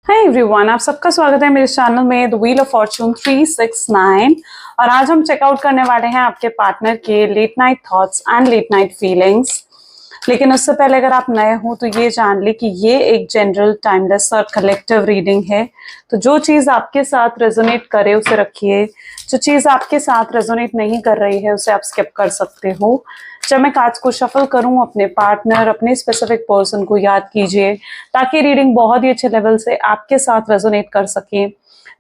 Hi everyone, आप सबका स्वागत है मेरे चैनल में द व्हील ऑफ फॉर्चून 369। और आज हम चेकआउट करने वाले हैं आपके पार्टनर के late night thoughts and late night feelings. लेकिन उससे पहले अगर आप नए हो तो ये जान ले कि ये एक जनरल टाइमलेस और कलेक्टिव रीडिंग है। तो जो चीज़ आपके साथ रेजोनेट करे उसे रखिए, जो चीज़ आपके साथ रेजोनेट नहीं कर रही है उसे आप स्किप कर सकते हो। जब मैं कार्ड्स को शफल करूं, अपने पार्टनर, अपने स्पेसिफिक पर्सन को याद कीजिए ताकि रीडिंग बहुत ही अच्छे लेवल से आपके साथ रेजोनेट कर सके।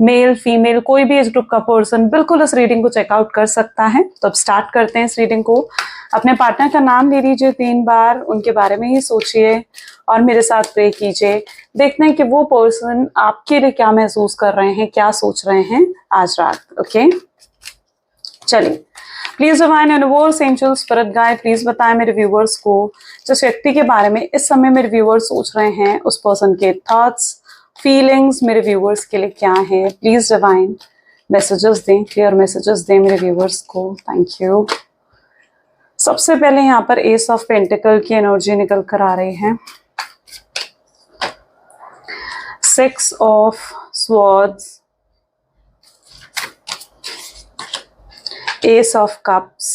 मेल फीमेल कोई भी एज ग्रुप का पर्सन बिल्कुल इस रीडिंग को चेकआउट कर सकता है। तो अब स्टार्ट करते हैं इस रीडिंग को। अपने पार्टनर का नाम ले लीजिए 3 बार, उनके बारे में ही सोचिए और मेरे साथ प्रे कीजिए। देखते हैं कि वो पर्सन आपके लिए क्या महसूस कर रहे हैं, क्या सोच रहे हैं आज रात। ओके, चलिए। Please divine universe, angel, spirit guide, please बताएं मेरे व्यूवर्स को जिस व्यक्ति के बारे में इस समय मेरे व्यूवर्स सोच रहे हैं उस पर्सन के थॉट्स फीलिंग्स मेरे व्यूवर्स के लिए क्या है। प्लीज डिवाइन मैसेजेस दें, क्लियर मैसेजेस दें मेरे व्यूवर्स को। Thank you. सबसे पहले यहाँ पर एस ऑफ पेंटिकल की एनर्जी निकल कर आ रही है, 6 of swords, Ace of Cups,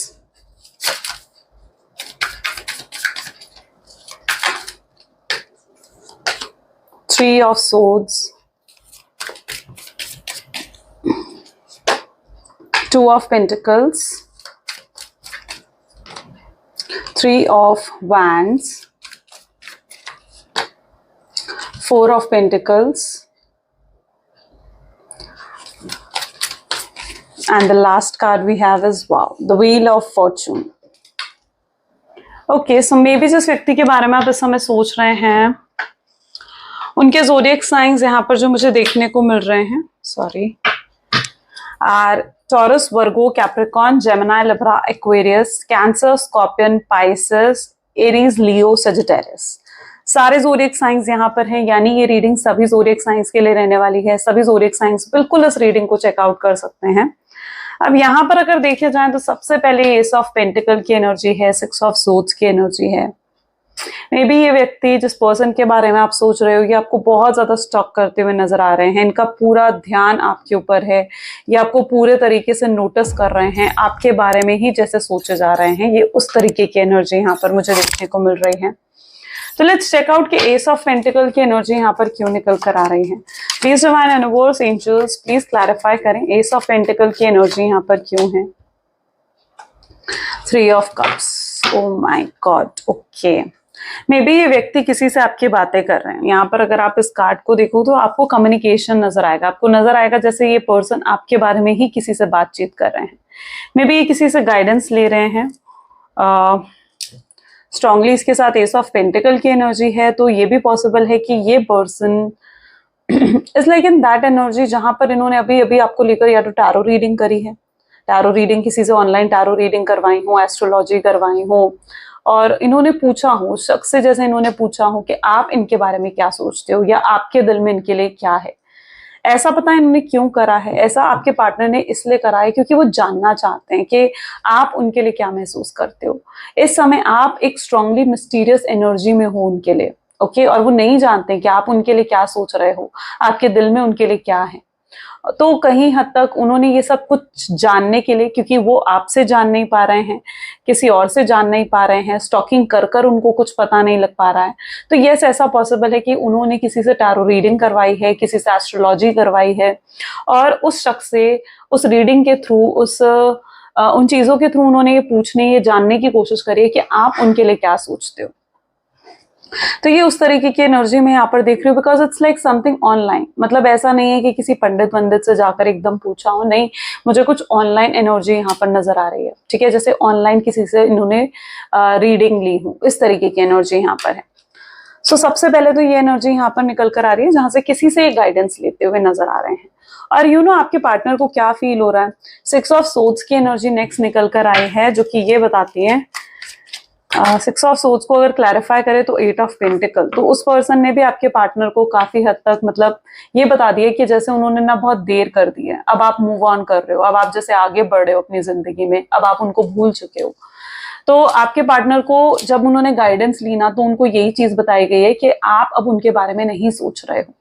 Three of Swords, 2 of Pentacles, 3 of Wands, 4 of Pentacles, and the last card we have is wow, the Wheel of Fortune. Okay, so maybe जिस व्यक्ति के बारे में आप इस समय सोच रहे हैं उनके ज़ोडिएक साइंस यहाँ पर जो मुझे देखने को मिल रहे हैं, are Taurus, Virgo, Capricorn, Gemini, Libra, Aquarius, Cancer, Scorpion, Pisces, Aries, Leo, Sagittarius. सारे ज़ोडिएक साइंस यहाँ पर हैं, यानी ये रीडिंग सभी ज़ोडिएक साइंस के लिए रहने वाली है। सभी ज़ोडिएक साइंस बिल्कुल इस रीडिंग को चेकआउट कर सकते हैं। अब यहाँ पर अगर देखे जाए तो सबसे पहले एस ऑफ पेंटिकल की एनर्जी है, 6 ऑफ सोर्ड्स की एनर्जी है। मे बी ये व्यक्ति जिस पर्सन के बारे में आप सोच रहे हो ये आपको बहुत ज्यादा स्टॉक करते हुए नजर आ रहे हैं। इनका पूरा ध्यान आपके ऊपर है, ये आपको पूरे तरीके से नोटिस कर रहे हैं, आपके बारे में ही जैसे सोचे जा रहे हैं। ये उस तरीके की एनर्जी यहाँ पर मुझे देखने को मिल रही है। तो लेट्स चेक आउट कि एस ऑफ पेंटिकल की एनर्जी यहाँ पर क्यों निकल कर आ रही है। Please divine universe, angels, please clarify करें एस ऑफ पेंटिकल की एनर्जी यहाँ पर क्यों है। 3 of cups, oh my God. Okay, maybe ये व्यक्ति किसी से आपकी बातें कर रहे हैं। यहाँ पर अगर आप इस कार्ड को देखो तो आपको कम्युनिकेशन नजर आएगा, आपको नजर आएगा जैसे ये पर्सन आपके बारे में ही किसी से बातचीत कर रहे हैं। मे बी ये किसी से गाइडेंस ले रहे हैं। स्ट्रांगली इसके साथ एस ऑफ पेंटिकल की एनर्जी है, तो ये भी पॉसिबल है कि ये person is like in that energy जहां पर इन्होंने अभी अभी आपको लेकर या तो टैरो रीडिंग करी है, टैरो रीडिंग किसी से ऑनलाइन टैरो रीडिंग करवाई हो, एस्ट्रोलॉजी करवाई हो, और इन्होंने पूछा हो शख्स से, जैसे इन्होंने पूछा हो कि आप इनके बारे में क्या सोचते हो या आपके दिल में इनके लिए क्या है। ऐसा पता है इन्होंने क्यों करा है, ऐसा आपके पार्टनर ने इसलिए करा है क्योंकि वो जानना चाहते हैं कि आप उनके लिए क्या महसूस करते हो। इस समय आप एक स्ट्रांगली मिस्टीरियस एनर्जी में हो उनके लिए, ओके, और वो नहीं जानते कि आप उनके लिए क्या सोच रहे हो, आपके दिल में उनके लिए क्या है। तो कहीं हद तक उन्होंने ये सब कुछ जानने के लिए, क्योंकि वो आपसे जान नहीं पा रहे हैं, किसी और से जान नहीं पा रहे हैं, स्टॉकिंग कर कर उनको कुछ पता नहीं लग पा रहा है, तो यस ऐसा पॉसिबल है कि उन्होंने किसी से टैरो रीडिंग करवाई है, किसी से एस्ट्रोलॉजी करवाई है, और उस शख्स से उस रीडिंग के थ्रू उन चीजों के थ्रू उन्होंने ये पूछने, ये जानने की कोशिश करी है कि आप उनके लिए क्या सोचते हो। तो ये उस तरीके की एनर्जी में यहाँ पर देख रही हूँ, because it's like something online. मतलब ऐसा नहीं है कि किसी पंडित से जाकर एकदम पूछा हो, नहीं, मुझे कुछ ऑनलाइन एनर्जी यहाँ पर नजर आ रही है। ठीक है, जैसे ऑनलाइन किसी से इन्होंने रीडिंग ली हो, इस तरीके की एनर्जी यहाँ पर है। सो सबसे पहले तो ये एनर्जी यहाँ पर निकल कर आ रही है जहां से किसी से गाइडेंस लेते हुए नजर आ रहे हैं। और यू नो आपके पार्टनर को क्या फील हो रहा है। 6 ऑफ सोर्ड्स की एनर्जी नेक्स्ट निकल कर आई है, जो कि ये बताती है 6 ऑफ सोर्ड्स को अगर क्लैरिफाई करें तो 8 ऑफ पेंटिकल। तो उस पर्सन ने भी आपके पार्टनर को काफी हद तक मतलब ये बता दिया कि जैसे उन्होंने ना बहुत देर कर दी है, अब आप मूव ऑन कर रहे हो, अब आप जैसे आगे बढ़ रहे हो अपनी जिंदगी में, अब आप उनको भूल चुके हो। तो आपके पार्टनर को जब उन्होंने गाइडेंस ली ना, तो उनको यही चीज बताई गई है कि आप अब उनके बारे में नहीं सोच रहे हो।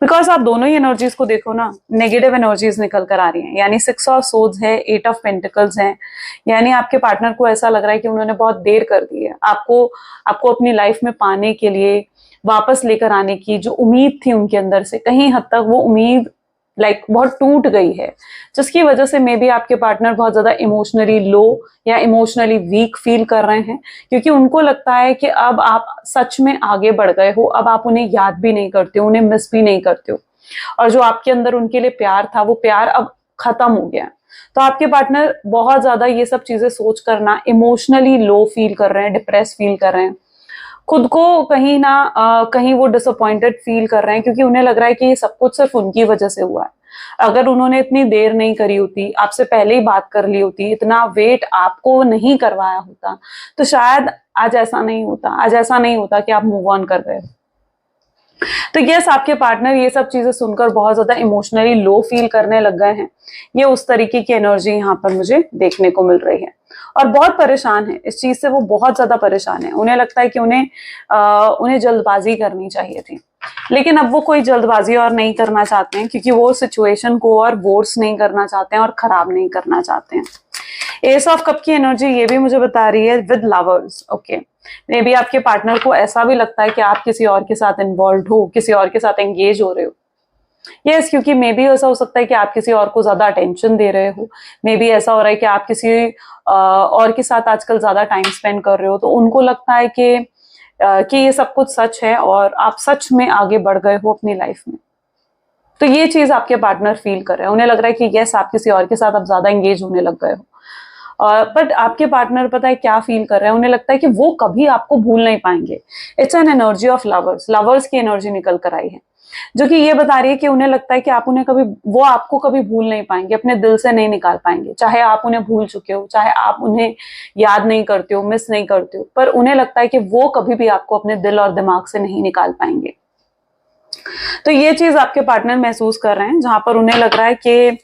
बिकॉज आप दोनों ही एनर्जीज को देखो ना, नेगेटिव एनर्जीज निकल कर आ रही हैं, यानी 6 ऑफ सोर्ड्स है, 8 ऑफ पेंटिकल्स है, यानी आपके पार्टनर को ऐसा लग रहा है कि उन्होंने बहुत देर कर दी है आपको आपको अपनी लाइफ में पाने के लिए, वापस लेकर आने की जो उम्मीद थी उनके अंदर से, कहीं हद तक वो उम्मीद बहुत टूट गई है, जिसकी वजह से मे बी आपके पार्टनर बहुत ज्यादा इमोशनली लो या इमोशनली वीक फील कर रहे हैं, क्योंकि उनको लगता है कि अब आप सच में आगे बढ़ गए हो, अब आप उन्हें याद भी नहीं करते हो, उन्हें मिस भी नहीं करते हो, और जो आपके अंदर उनके लिए प्यार था वो प्यार अब खत्म हो गया। तो आपके पार्टनर बहुत ज्यादा ये सब चीजें सोच कर ना इमोशनली लो फील कर रहे हैं, डिप्रेस फील कर रहे हैं, खुद को कहीं ना कहीं वो डिसअपॉइंटेड फील कर रहे हैं, क्योंकि उन्हें लग रहा है कि ये सब कुछ सिर्फ उनकी वजह से हुआ है। अगर उन्होंने इतनी देर नहीं करी होती, आपसे पहले ही बात कर ली होती, इतना वेट आपको नहीं करवाया होता, तो शायद आज ऐसा नहीं होता, आज ऐसा नहीं होता कि आप मूव ऑन कर गए। तो यस, आपके पार्टनर ये सब चीजें सुनकर बहुत ज्यादा इमोशनली लो फील करने लग गए हैं। ये उस तरीके की एनर्जी यहाँ पर मुझे देखने को मिल रही है, और बहुत परेशान है इस चीज से, वो बहुत ज्यादा परेशान है। उन्हें लगता है कि उन्हें जल्दबाजी करनी चाहिए थी, लेकिन अब वो कोई जल्दबाजी और नहीं करना चाहते हैं, क्योंकि वो सिचुएशन को और वर्स नहीं करना चाहते हैं और खराब नहीं करना चाहते हैं। एस ऑफ कप की एनर्जी ये भी मुझे बता रही है with lovers. Okay, may be आपके पार्टनर को ऐसा भी लगता है कि आप किसी और के साथ इन्वॉल्व हो, किसी और के साथ एंगेज हो रहे हो। यस, क्योंकि मे बी ऐसा हो सकता है कि आप किसी और को ज्यादा अटेंशन दे रहे हो, मे बी ऐसा हो रहा है कि आप किसी और के साथ आजकल ज्यादा टाइम स्पेंड कर रहे हो, तो उनको लगता है कि ये सब कुछ सच है और आप सच में आगे बढ़ गए हो अपनी लाइफ में। तो ये चीज आपके पार्टनर फील कर रहे हैं, उन्हें लग रहा है कि यस, आप किसी और के साथ अब ज्यादा एंगेज होने लग गए हो। बट आपके पार्टनर पता है क्या फील कर रहे हैं, उन्हें लगता है कि वो कभी आपको भूल नहीं पाएंगे। It's an energy of lovers, lovers की एनर्जी निकल कर आई है, जो कि ये बता रही है कि उन्हें लगता है कि वो आपको कभी भूल नहीं पाएंगे, अपने दिल से नहीं निकाल पाएंगे। चाहे आप उन्हें भूल चुके हो, चाहे आप उन्हें याद नहीं करते हो, मिस नहीं करते हो, पर उन्हें लगता है कि वो कभी भी आपको अपने दिल और दिमाग से नहीं निकाल पाएंगे। तो ये चीज आपके पार्टनर महसूस कर रहे हैं, जहां पर उन्हें लग रहा है कि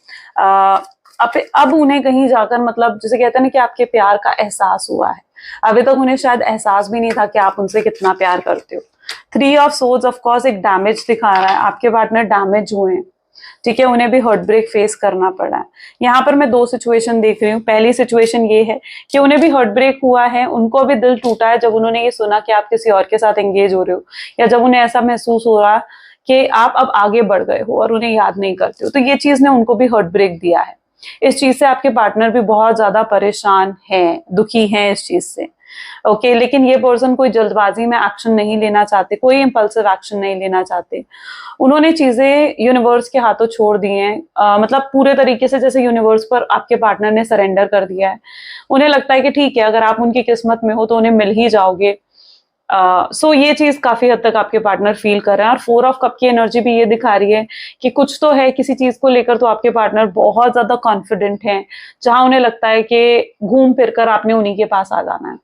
अब उन्हें कहीं जाकर, मतलब जैसे कहते हैं ना कि आपके प्यार का एहसास हुआ है। अभी तक उन्हें शायद एहसास भी नहीं था कि आप उनसे कितना प्यार करते हो। 3 ऑफ सोर्ड्स ऑफ कोर्स एक डैमेज दिखा रहा है, आपके पार्टनर डैमेज हुए हैं, ठीक है, उन्हें भी हार्ट ब्रेक फेस करना पड़ा है। यहाँ पर मैं 2 सिचुएशन देख रही हूँ। पहली सिचुएशन ये है कि उन्हें भी हार्ट ब्रेक हुआ है, उनको भी दिल टूटा है जब उन्होंने ये सुना कि आप किसी और के साथ एंगेज हो रहे हो, या जब उन्हें ऐसा महसूस हो रहा कि आप अब आगे बढ़ गए हो और उन्हें याद नहीं करते हो। तो ये चीज ने उनको भी हार्ट ब्रेक दिया है। इस चीज से आपके पार्टनर भी बहुत ज्यादा परेशान है, दुखी है इस चीज से। ओके, लेकिन ये पर्सन कोई जल्दबाजी में एक्शन नहीं लेना चाहते, कोई इंपल्सिव एक्शन नहीं लेना चाहते। उन्होंने चीजें यूनिवर्स के हाथों छोड़ दी हैं, मतलब पूरे तरीके से जैसे यूनिवर्स पर आपके पार्टनर ने सरेंडर कर दिया है। उन्हें लगता है कि ठीक है, अगर आप उनकी किस्मत में हो तो उन्हें मिल ही जाओगे। सो ये चीज काफी हद तक आपके पार्टनर फील कर रहे हैं। और 4 ऑफ कप की एनर्जी भी ये दिखा रही है कि कुछ तो है, किसी चीज को लेकर तो आपके पार्टनर बहुत ज्यादा कॉन्फिडेंट हैं, जहां उन्हें लगता है कि घूम फिर कर आपने उन्हीं के पास आ जाना है।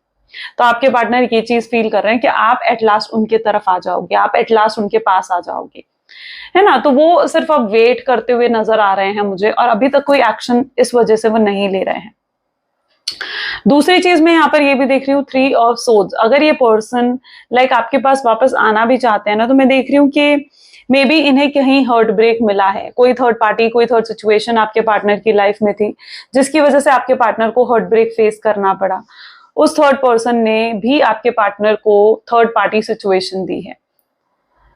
तो आपके पार्टनर ये चीज फील कर रहे हैं कि आप एट लास्ट उनके तरफ आ जाओगे, आप एट लास्ट उनके पास आ जाओगे, है ना। तो वो सिर्फ अब वेट करते हुए नजर आ रहे हैं मुझे, और अभी तक कोई एक्शन इस वजह से वो नहीं ले रहे हैं। दूसरी चीज मैं यहाँ पर ये भी देख रही हूँ 3 ऑफ सोर्ड्स। अगर ये पर्सन आपके पास वापस आना भी चाहते हैं ना, तो मैं देख रही हूँ कि मे बी इन्हें कहीं हर्ट ब्रेक मिला है, कोई थर्ड पार्टी, कोई थर्ड सिचुएशन आपके पार्टनर की लाइफ में थी, जिसकी वजह से आपके पार्टनर को हर्ट ब्रेक फेस करना पड़ा। उस थर्ड पर्सन ने भी आपके पार्टनर को थर्ड पार्टी सिचुएशन दी है।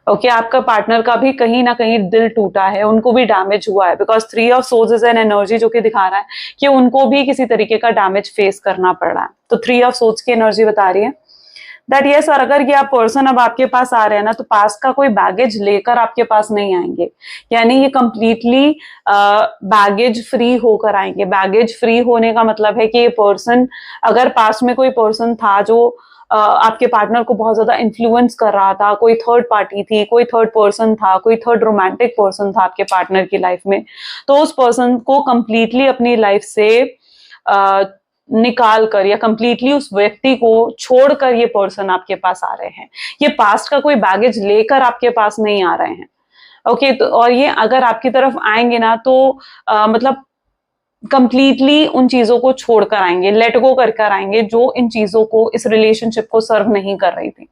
ओके, आपका पार्टनर का भी कहीं ना कहीं दिल टूटा है, उनको भी डैमेज हुआ है, because 3 of swords is an energy जो कि दिखा रहा है कि उनको भी किसी तरीके का डैमेज फेस करना पड़ रहा है। तो 3 ऑफ सोर्ड्स की एनर्जी बता रही है दैट यस, और अगर ये आप पर्सन अब आपके पास आ रहे हैं ना, तो पास्ट का कोई बैगेज लेकर आपके पास नहीं आएंगे, यानी ये कंप्लीटली बैगेज फ्री होकर आएंगे। बैगेज फ्री होने का मतलब है कि ये पर्सन, अगर पास्ट में कोई पर्सन था जो आपके पार्टनर को बहुत ज्यादा इन्फ्लुएंस कर रहा था, कोई थर्ड पार्टी थी, कोई थर्ड पर्सन था, कोई थर्ड रोमांटिक पर्सन था आपके पार्टनर की लाइफ में, तो उस पर्सन को कंप्लीटली अपनी लाइफ से निकाल कर या कंप्लीटली उस व्यक्ति को छोड़कर ये पर्सन आपके पास आ रहे हैं। ये पास्ट का कोई बैगेज लेकर आपके पास नहीं आ रहे हैं। ओके, तो और ये अगर आपकी तरफ आएंगे ना, तो मतलब कंप्लीटली उन चीजों को छोड़कर आएंगे, लेट गो कर आएंगे, जो इन चीजों को, इस रिलेशनशिप को सर्व नहीं कर रही थी।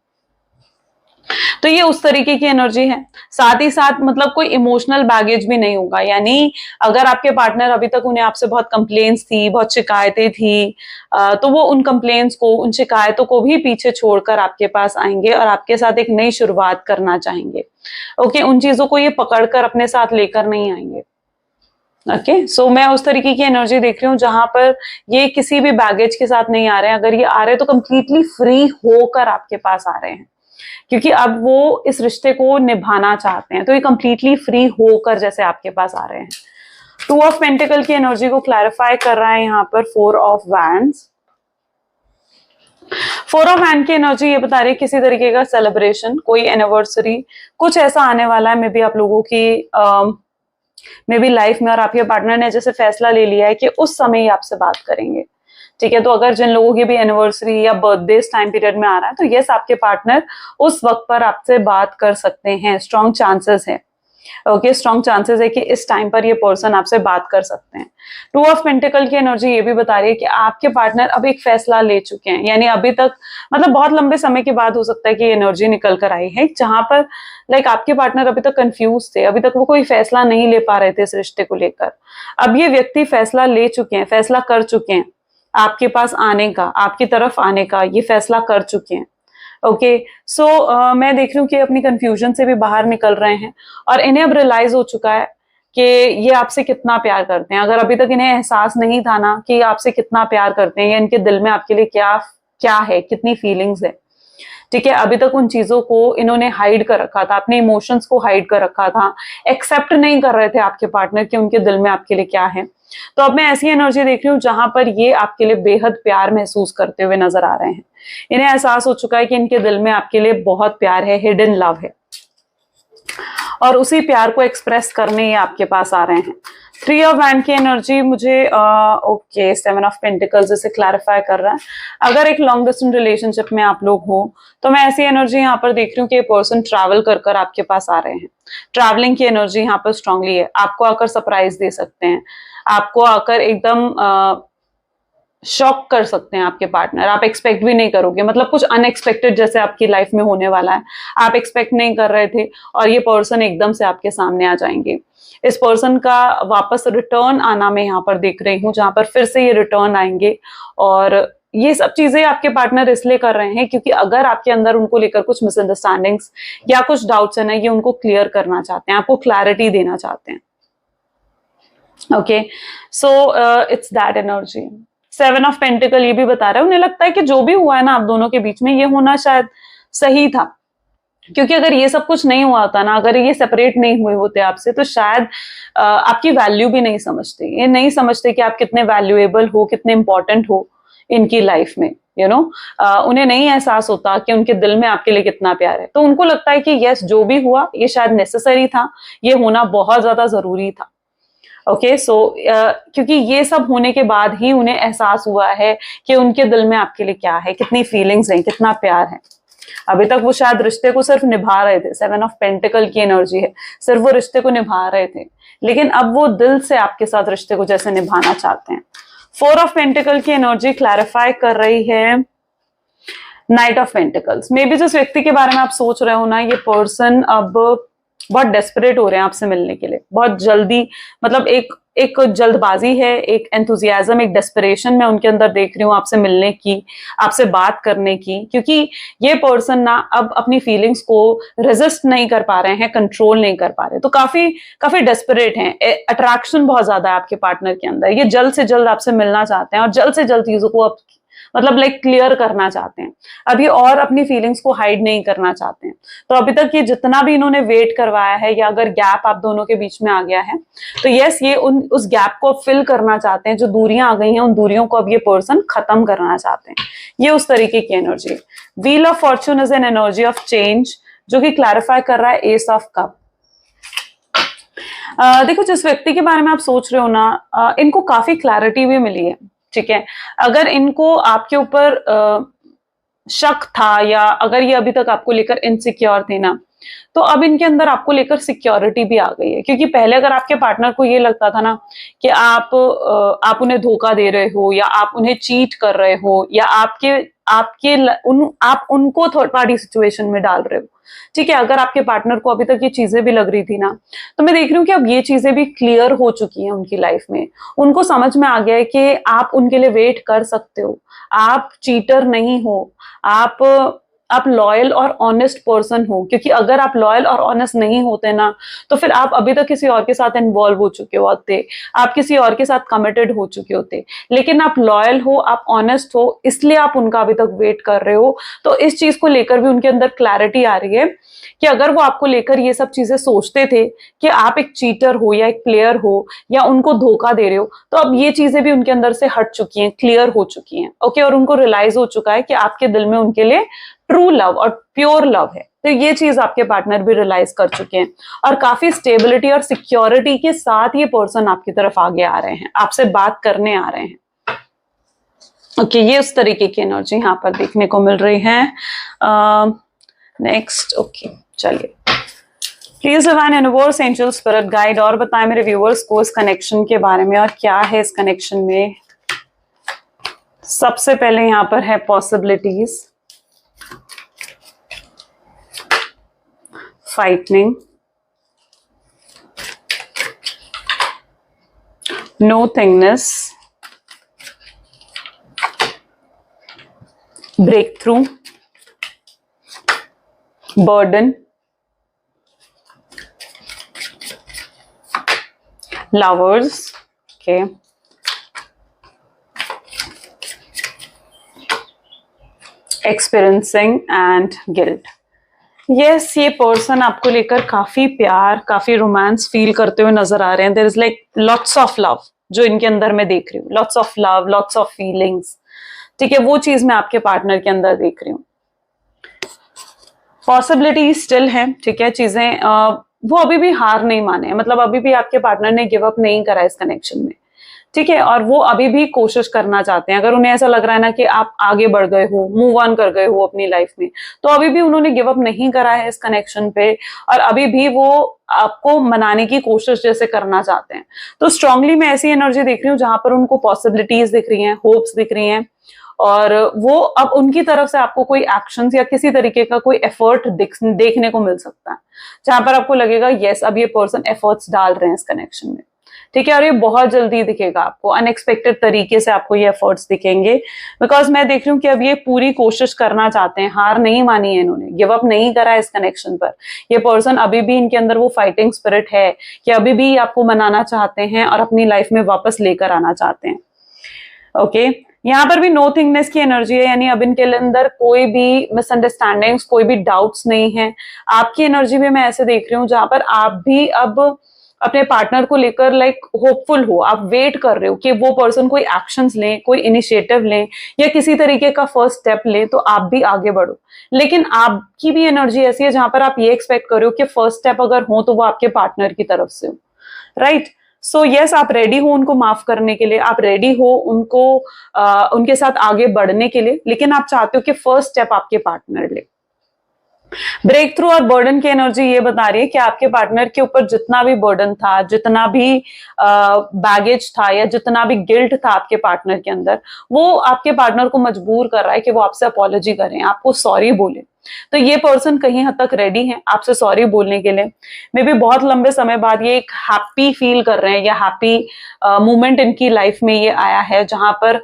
तो ये उस तरीके की एनर्जी है। साथ ही साथ मतलब कोई इमोशनल बैगेज भी नहीं होगा, यानी अगर आपके पार्टनर अभी तक उन्हें आपसे बहुत कंप्लेंट्स थी, बहुत शिकायतें थी, तो वो उन कंप्लेंट्स को, उन शिकायतों को भी पीछे छोड़कर आपके पास आएंगे और आपके साथ एक नई शुरुआत करना चाहेंगे। ओके, उन चीजों को ये पकड़कर अपने साथ लेकर नहीं आएंगे। ओके, सो मैं उस तरीके की एनर्जी देख रही हूँ जहां पर ये किसी भी बैगेज के साथ नहीं आ रहे हैं। अगर ये आ रहे हैं तो कंप्लीटली फ्री होकर आपके पास आ रहे हैं, क्योंकि अब वो इस रिश्ते को निभाना चाहते हैं, तो ये कंप्लीटली फ्री होकर जैसे आपके पास आ रहे हैं। टू ऑफ पेंटिकल की एनर्जी को क्लैरिफाई कर रहा है यहाँ पर four of wands. Four of hand की एनर्जी ये बता रही है किसी तरीके का सेलिब्रेशन, कोई एनिवर्सरी, कुछ ऐसा आने वाला है मे बी आप लोगों की मे बी लाइफ में, और आपके पार्टनर ने जैसे फैसला ले लिया है कि उस समय ही आपसे बात करेंगे। ठीक है, तो अगर जिन लोगों की भी एनिवर्सरी या बर्थडे इस टाइम पीरियड में आ रहा है, तो यस, आपके पार्टनर उस वक्त पर आपसे बात कर सकते हैं। स्ट्रॉन्ग चांसेस है। ओके, स्ट्रॉन्ग चांसेस है कि इस टाइम पर ये पर्सन आपसे बात कर सकते हैं। टू ऑफ पेंटिकल की एनर्जी ये भी बता रही है कि आपके पार्टनर अब एक फैसला ले चुके हैं, यानी अभी तक मतलब बहुत लंबे समय के बाद हो सकता है कि एनर्जी निकल कर आई है, जहां पर लाइक आपके पार्टनर अभी तक कंफ्यूज थे, अभी तक वो कोई फैसला नहीं ले पा रहे थे इस रिश्ते को लेकर। अब ये व्यक्ति फैसला ले चुके हैं, फैसला कर चुके हैं आपके पास आने का, आपकी तरफ आने का, ये फैसला कर चुके हैं। ओके, सो मैं देख रही हूँ कि अपनी कंफ्यूजन से भी बाहर निकल रहे हैं और इन्हें अब रियलाइज हो चुका है कि ये आपसे कितना प्यार करते हैं। अगर अभी तक इन्हें एहसास नहीं था ना कि आपसे कितना प्यार करते हैं या इनके दिल में आपके लिए क्या क्या है, कितनी फीलिंग्स है, ठीक है, अभी तक उन चीजों को इन्होंने हाइड कर रखा था, अपने इमोशंस को हाइड कर रखा था, एक्सेप्ट नहीं कर रहे थे आपके पार्टनर कि उनके दिल में आपके लिए क्या है। तो अब मैं ऐसी एनर्जी देख रही हूँ जहां पर ये आपके लिए बेहद प्यार महसूस करते हुए नजर आ रहे हैं। इन्हें एहसास हो चुका है कि इनके दिल में आपके लिए बहुत प्यार है, हिडन लव है, और उसी प्यार को एक्सप्रेस करने ये आपके पास आ रहे हैं। थ्री ऑफ वैंड की एनर्जी मुझे ओके, सेवन ऑफ पेंटिकल्स इसे क्लैरिफाई कर रहा है। अगर एक लॉन्ग डिस्टेंस रिलेशनशिप में आप लोग हो तो मैं ऐसी एनर्जी यहाँ पर देख रही हूँ कि ये पर्सन ट्रैवल कर कर आपके पास आ रहे हैं। ट्रैवलिंग की एनर्जी यहाँ पर स्ट्रांगली है। आपको आकर सरप्राइज दे सकते हैं, आपको आकर एकदम शॉक कर सकते हैं आपके पार्टनर। आप एक्सपेक्ट भी नहीं करोगे, मतलब कुछ अनएक्सपेक्टेड जैसे आपकी लाइफ में होने वाला है, आप एक्सपेक्ट नहीं कर रहे थे और ये पर्सन एकदम से आपके सामने आ जाएंगे। इस पर्सन का वापस रिटर्न आना मैं यहाँ पर देख रही हूँ, जहां पर फिर से ये रिटर्न आएंगे। और ये सब चीजें आपके पार्टनर इसलिए कर रहे हैं क्योंकि अगर आपके अंदर उनको लेकर कुछ मिसअंडरस्टैंडिंग्स या कुछ डाउट्स है ना, ये उनको क्लियर करना चाहते हैं, आपको क्लैरिटी देना चाहते हैं। Okay, so it's that energy. Seven of pentacle ये भी बता रहा है उन्हें लगता है कि जो भी हुआ है ना आप दोनों के बीच में, ये होना शायद सही था, क्योंकि अगर ये सब कुछ नहीं हुआ होता ना, अगर ये सेपरेट नहीं हुए होते आपसे, तो शायद आपकी वैल्यू भी नहीं समझते। ये नहीं समझते कि आप कितने वैल्यूएबल हो, कितने इंपॉर्टेंट हो इनकी लाइफ में, यू नो। उन्हें नहीं एहसास होता कि उनके दिल में आपके लिए कितना प्यार है। तो उनको लगता है कि यस, जो भी हुआ ये शायद नेसेसरी था, ये होना बहुत ज्यादा जरूरी था। ओके, सो क्योंकि ये सब होने के बाद ही उन्हें एहसास हुआ है कि उनके दिल में आपके लिए क्या है, कितनी फीलिंग्स हैं, कितना प्यार है। अभी तक वो शायद रिश्ते को सिर्फ निभा रहे थे, सेवन ऑफ पेंटिकल की एनर्जी है, सिर्फ वो रिश्ते को निभा रहे थे, लेकिन अब वो दिल से आपके साथ रिश्ते को जैसे निभाना चाहते हैं। फोर ऑफ पेंटिकल की एनर्जी क्लैरिफाई कर रही है night of pentacles. May be जिस व्यक्ति के बारे में आप सोच रहे हो ना, ये पर्सन अब बहुत डेस्परेट हो रहे हैं आपसे मिलने के लिए, बहुत जल्दी, मतलब एक जल्दबाजी है, एक एंथुजियाज्म, एक डेस्परेशन मैं उनके अंदर देख रही हूँ आपसे मिलने की, आपसे बात करने की, क्योंकि ये पर्सन ना अब अपनी फीलिंग्स को रेजिस्ट नहीं कर पा रहे हैं, कंट्रोल नहीं कर पा रहे, तो काफी डेस्परेट हैं। अट्रैक्शन बहुत ज्यादा है आपके पार्टनर के अंदर, ये जल्द से जल्द आपसे मिलना चाहते हैं और जल्द से जल्द चीजों को मतलब लाइक क्लियर करना चाहते हैं। अभी और अपनी फीलिंग्स को हाइड नहीं करना चाहते हैं। तो अभी तक ये जितना भी इन्होंने वेट करवाया है, या अगर गैप आप दोनों के बीच में आ गया है, तो यस, ये उस गैप को फिल करना चाहते हैं। जो दूरियां आ गई हैं, उन दूरियों को अब ये पर्सन खत्म करना चाहते हैं। ये उस तरीके की energy. Wheel of Fortune is an energy of change, जो कि क्लैरिफाई कर रहा है एस ऑफ कप। देखो, जिस व्यक्ति के बारे में आप सोच रहे हो ना, इनको काफी क्लैरिटी भी मिली है, ठीक है। अगर इनको आपके ऊपर शक था, या अगर ये अभी तक आपको लेकर इनसिक्योर थे ना, तो अब इनके अंदर आपको लेकर सिक्योरिटी भी आ गई है, क्योंकि पहले अगर आपके पार्टनर को ये लगता था ना कि आप उन्हें धोखा दे रहे हो या आप उन्हें चीट कर रहे हो या आप उनको थर्ड पार्टी सिचुएशन में डाल रहे हो, ठीक है, अगर आपके पार्टनर को अभी तक ये चीजें भी लग रही थी ना, तो मैं देख रही हूँ कि अब ये चीजें भी क्लियर हो चुकी हैं उनकी लाइफ में। उनको समझ में आ गया है कि आप उनके लिए वेट कर सकते हो, आप चीटर नहीं हो, आप लॉयल और ऑनेस्ट पर्सन हो, क्योंकि अगर आप लॉयल और ऑनेस्ट नहीं होते ना, तो फिर आप अभी तक किसी और के साथ इन्वॉल्व हो चुके होते, आप किसी और के साथ कमिटेड हो चुके होते। लेकिन आप लॉयल हो, आप ऑनेस्ट हो, इसलिए आप उनका अभी तक वेट कर रहे हो। तो इस चीज को लेकर भी उनके अंदर क्लैरिटी आ रही है कि अगर वो आपको लेकर ये सब चीजें सोचते थे कि आप एक चीटर हो या एक प्लेयर हो या उनको धोखा दे रहे हो, तो अब ये चीजें भी उनके अंदर से हट चुकी हैं, क्लियर हो चुकी हैं। ओके, और उनको रियलाइज हो चुका है कि आपके दिल में उनके लिए ट्रू लव और प्योर लव है। तो ये चीज आपके पार्टनर भी रियलाइज कर चुके हैं और काफी स्टेबिलिटी और सिक्योरिटी के साथ ये पर्सन आपकी तरफ आगे आ रहे हैं, आपसे बात करने आ रहे हैं। ओके, ये उस तरीके की एनर्जी यहाँ पर देखने को मिल रही है। नेक्स्ट, ओके, चलिए, please divine universe, angel, spirit guide, और बताएं मेरे व्यूअर्स को इस कनेक्शन के बारे में और क्या है इस कनेक्शन में। सबसे पहले यहाँ पर है possibilities, frightening, nothingness, breakthrough, burden, lovers, okay, experiencing and guilt। Yes, ये पर्सन आपको लेकर काफी प्यार, काफी रोमांस फील करते हुए नजर आ रहे हैं। There is like lots of love जो इनके अंदर मैं देख रही हूँ, lots of love, lots of feelings, ठीक है, वो चीज मैं आपके पार्टनर के अंदर देख रही हूँ। पॉसिबिलिटी स्टिल है, ठीक है, चीजें वो अभी भी हार नहीं माने हैं, मतलब अभी भी आपके पार्टनर ने गिव अप नहीं करा इस कनेक्शन में, ठीक है, और वो अभी भी कोशिश करना चाहते हैं। अगर उन्हें ऐसा लग रहा है ना कि आप आगे बढ़ गए हो, मूव ऑन कर गए हो अपनी लाइफ में, तो अभी भी उन्होंने गिव अप नहीं करा है इस कनेक्शन पे और अभी भी वो आपको मनाने की कोशिश जैसे करना चाहते हैं। तो स्ट्रांगली मैं ऐसी एनर्जी देख रही हूँ जहां पर उनको पॉसिबिलिटीज दिख रही हैं, होप्स दिख रही हैं, और वो अब उनकी तरफ से आपको कोई एक्शंस या किसी तरीके का कोई एफर्ट देखने को मिल सकता है, जहां पर आपको लगेगा यस, अब ये पर्सन एफर्ट्स डाल रहे हैं इस कनेक्शन में, ठीक है, और ये बहुत जल्दी दिखेगा आपको, अनएक्सपेक्टेड तरीके से आपको ये एफर्ट्स दिखेंगे। बिकॉज मैं देख रही हूँ कि अब ये पूरी कोशिश करना चाहते हैं, हार नहीं मानी है इन्होंने, गिव अप नहीं करा इस कनेक्शन पर। ये पर्सन अभी भी, इनके अंदर वो फाइटिंग स्पिरिट है कि अभी भी आपको मनाना चाहते हैं और अपनी लाइफ में वापस लेकर आना चाहते हैं। ओके, यहाँ पर भी नो थिंगनेस की एनर्जी है, यानी अब इनके अंदर कोई भी मिसअंडरस्टैंडिंग्स, कोई भी डाउट्स नहीं है। आपकी एनर्जी में मैं ऐसे देख रही हूँ जहां पर आप भी अब अपने पार्टनर को लेकर लाइक होपफुल हो, आप वेट कर रहे हो कि वो पर्सन कोई एक्शंस लें, कोई इनिशिएटिव लें या किसी तरीके का फर्स्ट स्टेप लें तो आप भी आगे बढ़ो। लेकिन आपकी भी एनर्जी ऐसी है जहां पर आप ये एक्सपेक्ट कर रहे हो कि फर्स्ट स्टेप अगर हो तो वो आपके पार्टनर की तरफ से हो, राइट। सो यस, आप रेडी हो उनको माफ करने के लिए, आप रेडी हो उनको उनके साथ आगे बढ़ने के लिए, लेकिन आप चाहते हो कि फर्स्ट स्टेप आपके पार्टनर ले। ब्रेक थ्रू और बर्डन की एनर्जी ये बता रही है कि आपके पार्टनर के ऊपर जितना भी बर्डन था, जितना भी बैगेज था या जितना भी गिल्ट था आपके पार्टनर के अंदर, वो आपके पार्टनर को मजबूर कर रहा है कि वो आपसे अपॉलॉजी करें, आपको सॉरी बोले। तो ये पर्सन कहीं हद तक रेडी है आपसे सॉरी बोलने के लिए। मे बी बहुत लंबे समय बाद ये एक हैप्पी फील कर रहे हैं या हैप्पी मोमेंट इनकी लाइफ में ये आया है जहां पर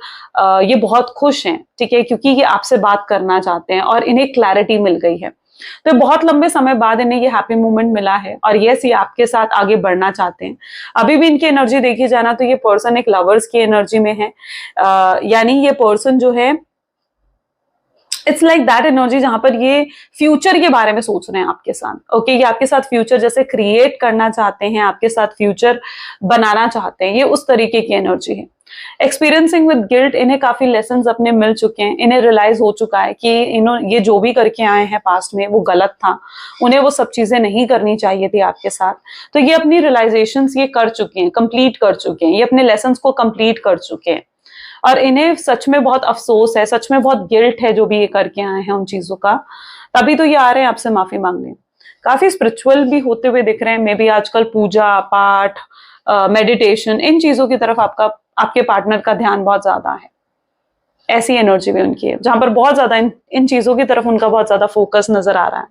ये बहुत खुश हैं, ठीक है, क्योंकि ये आपसे बात करना चाहते हैं और इन्हें क्लैरिटी मिल गई है। तो बहुत लंबे समय बाद इन्हें ये हैप्पी मोमेंट मिला है और यस, ये आपके साथ आगे बढ़ना चाहते हैं। अभी भी इनकी एनर्जी देखी जाए ना तो ये पर्सन एक लवर्स की एनर्जी में है, यानी ये पर्सन जो है इट्स लाइक दैट एनर्जी जहां पर ये फ्यूचर के बारे में सोच रहे हैं आपके साथ। ओके, ये आपके साथ फ्यूचर जैसे क्रिएट करना चाहते हैं, आपके साथ फ्यूचर बनाना चाहते हैं, ये उस तरीके की एनर्जी है। एक्सपीरियंसिंग विद गिल्ट, इन्हें काफी लेसन्स अपने मिल चुके हैं, इन्हें रियलाइज हो चुका है कि ये जो भी करके आए हैं पास्ट में वो गलत था, उन्हें वो सब चीजें नहीं करनी चाहिए थी आपके साथ। तो ये अपनी रियलाइजेशंस ये कर चुके हैं, कंप्लीट कर चुके हैं, ये अपने लेसन्स को कंप्लीट कर चुके हैं और इन्हें सच में बहुत अफसोस है, सच में बहुत गिल्ट है जो भी ये करके आए हैं उन चीजों का। तभी तो ये आ रहे हैं आपसे माफी मांगने। काफी स्पिरिचुअल भी होते हुए दिख रहे हैं। मे बी आजकल पूजा पाठ, मेडिटेशन, इन चीजों की तरफ आपके पार्टनर का ध्यान बहुत ज्यादा है। ऐसी एनर्जी भी उनकी है जहां पर बहुत ज्यादा इन चीजों की तरफ उनका बहुत ज्यादा फोकस नजर आ रहा है।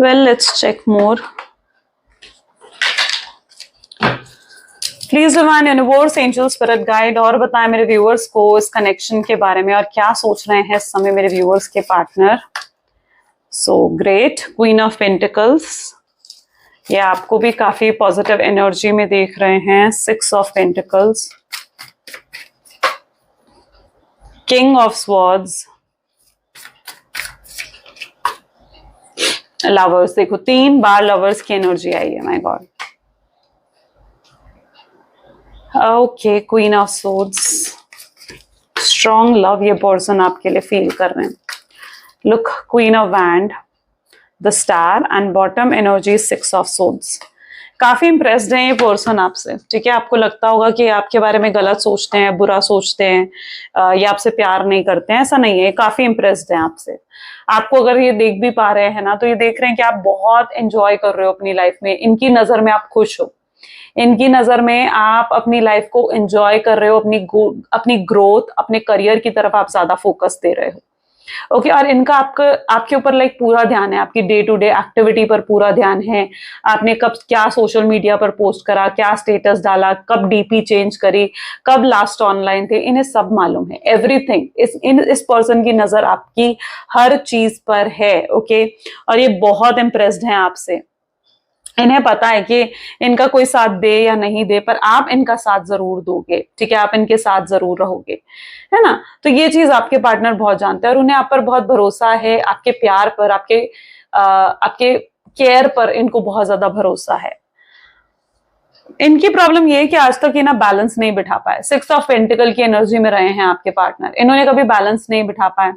Well, let's check more. Please divine universe, angel, spirit guide, और बताएं मेरे व्यूअर्स को इस कनेक्शन के बारे में और क्या सोच रहे हैं इस समय मेरे व्यूअर्स के partner. So great, queen of pentacles, ये आपको भी काफी पॉजिटिव एनर्जी में देख रहे हैं। 6 of pentacles, king of swords, lovers. देखो 3 बार लवर्स की एनर्जी आई है, my God. Okay, queen of swords, strong love ये पर्सन आपके लिए फील कर रहे हैं। Look, queen of wand, the star, and bottom energy 6 of swords. काफी इंप्रेस्ड है ये पर्सन आपसे, ठीक है। आपको लगता होगा कि आपके बारे में गलत सोचते हैं, बुरा सोचते हैं, या आपसे प्यार नहीं करते हैं, ऐसा नहीं है। काफी इंप्रेस्ड है आपसे। आपको अगर ये देख भी पा रहे हैं ना, तो ये देख रहे हैं कि आप बहुत एंजॉय कर रहे हो अपनी लाइफ में। इनकी नजर में आप खुश हो, इनकी नजर में आप अपनी लाइफ को एंजॉय कर रहे हो, अपनी ग्रोथ, अपने करियर की तरफ आप ज्यादा फोकस दे रहे हो। ओके, और इनका आपके ऊपर लाइक पूरा ध्यान है, आपकी डे टू डे एक्टिविटी पर पूरा ध्यान है। आपने कब क्या सोशल मीडिया पर पोस्ट करा, क्या स्टेटस डाला, कब डीपी चेंज करी, कब लास्ट ऑनलाइन थे, इन्हें सब मालूम है। एवरीथिंग इस पर्सन की नजर आपकी हर चीज पर है। ओके, और ये बहुत इंप्रेस्ड हैं आपसे। इन्हें पता है कि इनका कोई साथ दे या नहीं दे, पर आप इनका साथ जरूर दोगे, ठीक है। आप इनके साथ जरूर रहोगे, है ना। तो ये चीज आपके पार्टनर बहुत जानते हैं और उन्हें आप पर बहुत भरोसा है। आपके प्यार पर, आपके केयर पर इनको बहुत ज्यादा भरोसा है। इनकी प्रॉब्लम ये है कि आज तक ये ना बैलेंस नहीं बिठा पाए। 6 ऑफ पेंटिकल की एनर्जी में रहे हैं आपके पार्टनर। इन्होंने कभी बैलेंस नहीं बिठा पाए।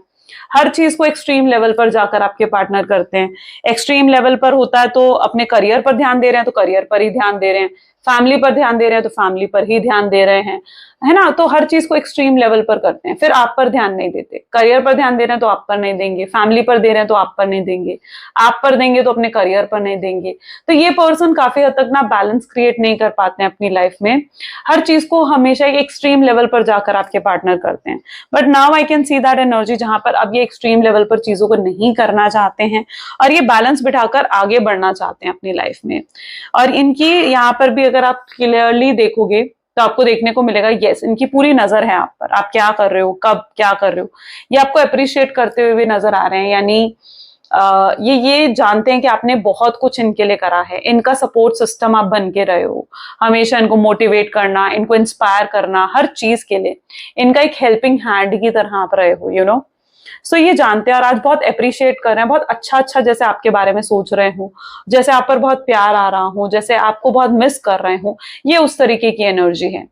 हर चीज को एक्सट्रीम लेवल पर जाकर आपके पार्टनर करते हैं। एक्सट्रीम लेवल पर होता है तो अपने करियर पर ध्यान दे रहे हैं तो करियर पर ही ध्यान दे रहे हैं, फैमिली पर ध्यान दे रहे हैं तो फैमिली पर ही ध्यान दे रहे हैं, है ना। तो हर चीज को एक्सट्रीम लेवल पर करते हैं, फिर आप पर ध्यान नहीं देते। करियर पर ध्यान दे रहे हैं तो आप पर नहीं देंगे, फैमिली पर दे रहे हैं तो आप पर नहीं देंगे, आप पर देंगे तो अपने करियर पर नहीं देंगे। तो ये पर्सन काफी हद तक ना बैलेंस क्रिएट नहीं कर पाते हैं अपनी लाइफ में। हर चीज को हमेशा एक एक्सट्रीम लेवल पर जाकर आपके पार्टनर करते हैं। But now I can see that energy जहां पर अब ये एक्सट्रीम लेवल पर चीजों को नहीं करना चाहते हैं और ये बैलेंस बिठाकर आगे बढ़ना चाहते हैं अपनी लाइफ में। और इनकी यहाँ पर भी अगर आप क्लियरली देखोगे तो आपको देखने को मिलेगा, यस, इनकी पूरी नजर है आप पर। आप क्या कर रहे हो, कब क्या कर रहे हो, ये आपको अप्रिशिएट करते हुए भी नजर आ रहे हैं। यानी ये जानते हैं कि आपने बहुत कुछ इनके लिए करा है। इनका सपोर्ट सिस्टम आप बन के रहे हो, हमेशा इनको मोटिवेट करना, इनको इंस्पायर करना, हर चीज के लिए इनका एक हेल्पिंग हैंड की तरह आप रहे हो, यू नो। सो ये जानते हैं और आज बहुत अप्रिशिएट कर रहे हैं, बहुत अच्छा जैसे आपके बारे में सोच रहे हो, जैसे आप पर बहुत प्यार आ रहा हो, जैसे आपको बहुत मिस कर रहे हो, ये उस तरीके की एनर्जी है।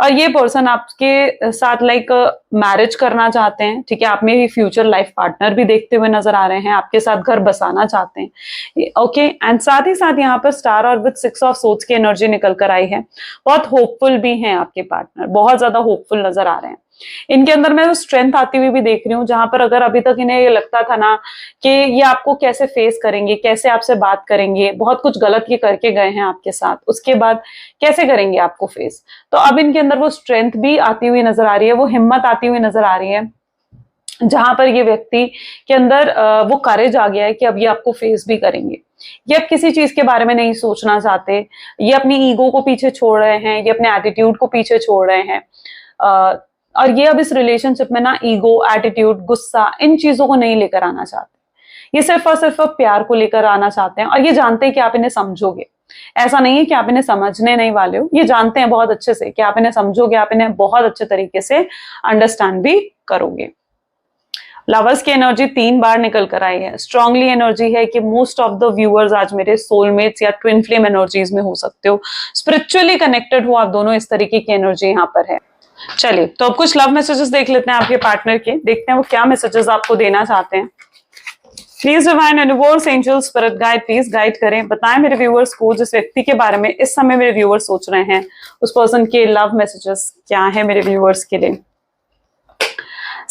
और ये पर्सन आपके साथ लाइक मैरिज करना चाहते हैं, ठीक है। आप में भी फ्यूचर लाइफ पार्टनर भी देखते हुए नजर आ रहे हैं, आपके साथ घर बसाना चाहते हैं, ओके। एंड साथ ही साथ यहाँ पर स्टार और विद 6 ऑफ सोर्ड्स की एनर्जी निकल कर आई है। बहुत होपफुल भी हैं आपके पार्टनर, बहुत ज्यादा होपफुल नजर आ रहे हैं। इनके अंदर मैं वो स्ट्रेंथ आती हुई भी देख रही हूँ, जहां पर अगर अभी तक इन्हें ये लगता था ना कि ये आपको कैसे फेस करेंगे, कैसे आपसे बात करेंगे, बहुत कुछ गलत ये करके गए हैं आपके साथ, उसके बाद कैसे करेंगे आपको फेस, तो अब इनके अंदर वो स्ट्रेंथ भी आती हुई नजर आ रही है, वो हिम्मत आती हुई नजर आ रही है, जहां पर ये व्यक्ति के अंदर वो करेज आ गया है कि अब ये आपको फेस भी करेंगे। ये अब किसी चीज के बारे में नहीं सोचना चाहते, ये अपनी ईगो को पीछे छोड़ रहे हैं, ये अपने एटीट्यूड को पीछे छोड़ रहे हैं। और ये अब इस रिलेशनशिप में ना ईगो, एटीट्यूड, गुस्सा, इन चीजों को नहीं लेकर आना चाहते। ये सिर्फ और सिर्फ प्यार को लेकर आना चाहते हैं और ये जानते हैं कि आप इन्हें समझोगे। ऐसा नहीं है कि आप इन्हें समझने नहीं वाले हो, ये जानते हैं बहुत अच्छे से कि आप इन्हें समझोगे, आप इन्हें बहुत अच्छे तरीके से अंडरस्टैंड भी करोगे। लवर्स की एनर्जी 3 बार निकल कर आई है। स्ट्रांगली एनर्जी है कि मोस्ट ऑफ द व्यूअर्स आज मेरे सोलमेट्स या ट्विन फ्लेम एनर्जीज में हो सकते हो, स्पिरिचुअली कनेक्टेड हो आप दोनों, इस तरीके की एनर्जी यहाँ पर है। चलिए, तो अब कुछ लव मैसेजेस देख लेते हैं आपके पार्टनर के, देखते हैं वो क्या मैसेजेस आपको देना चाहते हैं। Please divine universe, angel, spirit guide, please guide करें, बताएं मेरे व्यूअर्स को जिस व्यक्ति के बारे में इस समय मेरे व्यूअर्स सोच रहे हैं, उस पर्सन के लव मैसेजेस क्या है मेरे व्यूअर्स के लिए।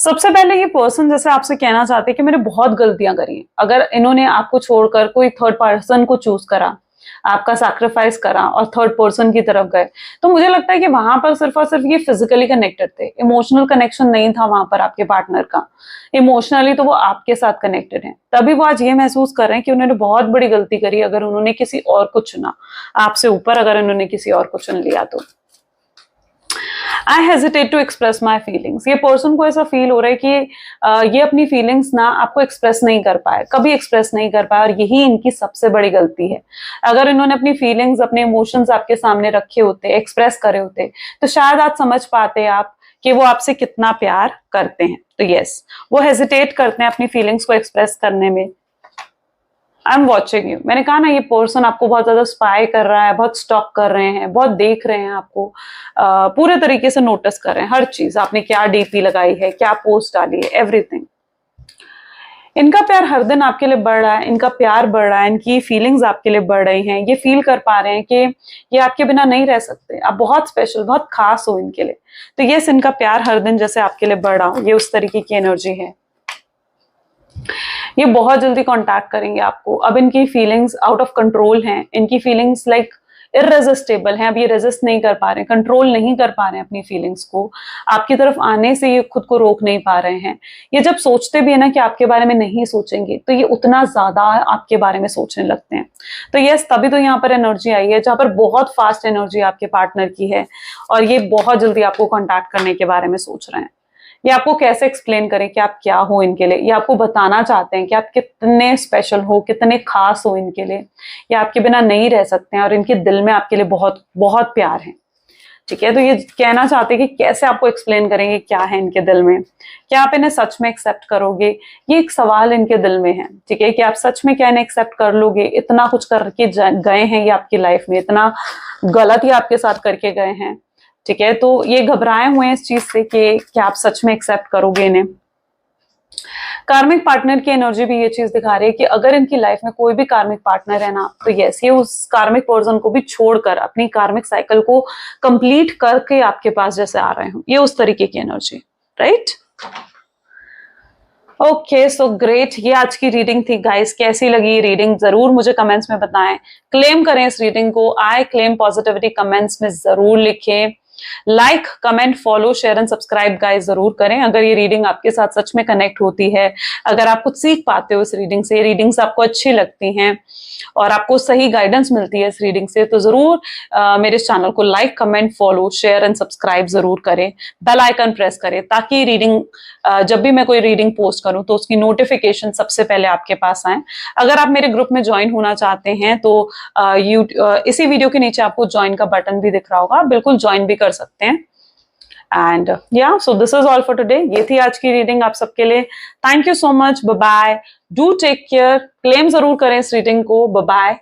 सबसे पहले ये पर्सन जैसे आपसे कहना चाहते हैं कि मैंने बहुत गलतियां करी हैं। अगर इन्होंने आपको छोड़कर कोई थर्ड पर्सन को चूज करा, आपका सैक्रिफाइस करा और थर्ड पर्सन की तरफ गए, तो मुझे लगता है कि वहां पर सिर्फ और सिर्फ ये फिजिकली कनेक्टेड थे, इमोशनल कनेक्शन नहीं था वहां पर आपके पार्टनर का। इमोशनली तो वो आपके साथ कनेक्टेड है, तभी वो आज ये महसूस कर रहे हैं कि उन्होंने बहुत बड़ी गलती करी अगर उन्होंने किसी और को चुना, आपसे ऊपर अगर उन्होंने किसी और को चुन लिया तो। I hesitate to express my feelings. ये पर्सन को ऐसा फील हो रहा है कि ये अपनी फीलिंग्स ना आपको एक्सप्रेस नहीं कर पाए, कभी एक्सप्रेस नहीं कर पाए, और यही इनकी सबसे बड़ी गलती है। अगर इन्होंने अपनी फीलिंग्स, अपने इमोशंस आपके सामने रखे होते, एक्सप्रेस करे होते, तो शायद आज समझ पाते आप कि वो आपसे कितना प्यार करते हैं। तो यस, वो हेजिटेट करते हैं अपनी फीलिंग्स को एक्सप्रेस करने में। आई एम वॉचिंग यू, मैंने कहा ना ये पर्सन आपको बहुत ज्यादा स्पाई कर रहा है, बहुत स्टॉक कर रहे हैं, बहुत देख रहे हैं आपको, पूरे तरीके से नोटिस कर रहे हैं हर चीज, आपने क्या डीपी लगाई है, क्या पोस्ट डाली है, एवरीथिंग। इनका प्यार हर दिन आपके लिए बढ़ रहा है, इनका प्यार बढ़ रहा है, इनकी फीलिंग्स आपके लिए बढ़ रही हैं। ये फील कर पा रहे हैं कि ये आपके बिना नहीं रह सकते, आप बहुत स्पेशल, बहुत खास हो इनके लिए। तो यस, इनका प्यार हर दिन जैसे आपके लिए बढ़ रहा हो, ये उस तरीके की एनर्जी है। ये बहुत जल्दी कांटेक्ट करेंगे आपको। अब इनकी फीलिंग्स आउट ऑफ कंट्रोल हैं, इनकी फीलिंग्स लाइक इररेजिस्टेबल हैं। अब ये रेजिस्ट नहीं कर पा रहे हैं, कंट्रोल नहीं कर पा रहे हैं अपनी फीलिंग्स को, आपकी तरफ आने से ये खुद को रोक नहीं पा रहे हैं। ये जब सोचते भी है ना कि आपके बारे में नहीं सोचेंगे, तो ये उतना ज्यादा आपके बारे में सोचने लगते हैं। तो यस, तभी तो यहाँ पर एनर्जी आई है जहां पर बहुत फास्ट एनर्जी आपके पार्टनर की है, और ये बहुत जल्दी आपको कॉन्टैक्ट करने के बारे में सोच रहे हैं। ये आपको कैसे एक्सप्लेन करें कि आप क्या हो इनके लिए, ये आपको बताना चाहते हैं कि आप कितने स्पेशल हो, कितने खास हो इनके लिए, ये आपके बिना नहीं रह सकते हैं, और इनके दिल में आपके लिए बहुत बहुत प्यार है। ठीक है, तो ये कहना चाहते हैं कि कैसे आपको एक्सप्लेन करेंगे क्या है इनके दिल में, क्या आप इन्हें सच में एक्सेप्ट करोगे, ये एक सवाल इनके दिल में है। ठीक है, कि आप सच में क्या इन्हें एक्सेप्ट कर लोगे, इतना कुछ करके गए हैं ये आपकी लाइफ में, इतना गलत ही आपके साथ करके गए हैं। ठीक है, तो ये घबराए हुए हैं इस चीज से कि क्या आप सच में एक्सेप्ट करोगे इन्हें। कार्मिक पार्टनर की एनर्जी भी ये चीज दिखा रही है कि अगर इनकी लाइफ में कोई भी कार्मिक पार्टनर है ना, तो यस, ये उस कार्मिक पर्सन को भी छोड़कर अपनी कार्मिक साइकिल को कंप्लीट करके आपके पास जैसे आ रहे हो, ये उस तरीके की energy, right. Okay, so great, ये आज की रीडिंग थी गाइस। कैसी लगी रीडिंग जरूर मुझे कमेंट्स में बताएं, क्लेम करें इस रीडिंग को। आई क्लेम पॉजिटिविटी कमेंट्स में जरूर लिखें। Like, comment, follow, share and subscribe guys जरूर करें। अगर ये रीडिंग आपके साथ सच में कनेक्ट होती है, अगर आप कुछ सीख पाते हो इस रीडिंग से, रीडिंग्स आपको अच्छी लगती हैं और आपको सही गाइडेंस मिलती है इस रीडिंग से, तो जरूर मेरे चैनल को like, comment, follow, share and subscribe जरूर करें। बेल आइकन प्रेस करें ताकि रीडिंग जब भी मैं कोई रीडिंग पोस्ट करूं तो उसकी नोटिफिकेशन सबसे पहले आपके पास आए। अगर आप मेरे ग्रुप में ज्वाइन होना चाहते हैं तो इसी वीडियो के नीचे आपको ज्वाइन का बटन भी दिख रहा होगा, बिल्कुल ज्वाइन भी कर सकते हैं। And yeah, so this is all for today. ये थी आज की रीडिंग आप सबके लिए। Thank you so much, bye bye, do take care, claim जरूर करें इस रीडिंग को। Bye bye.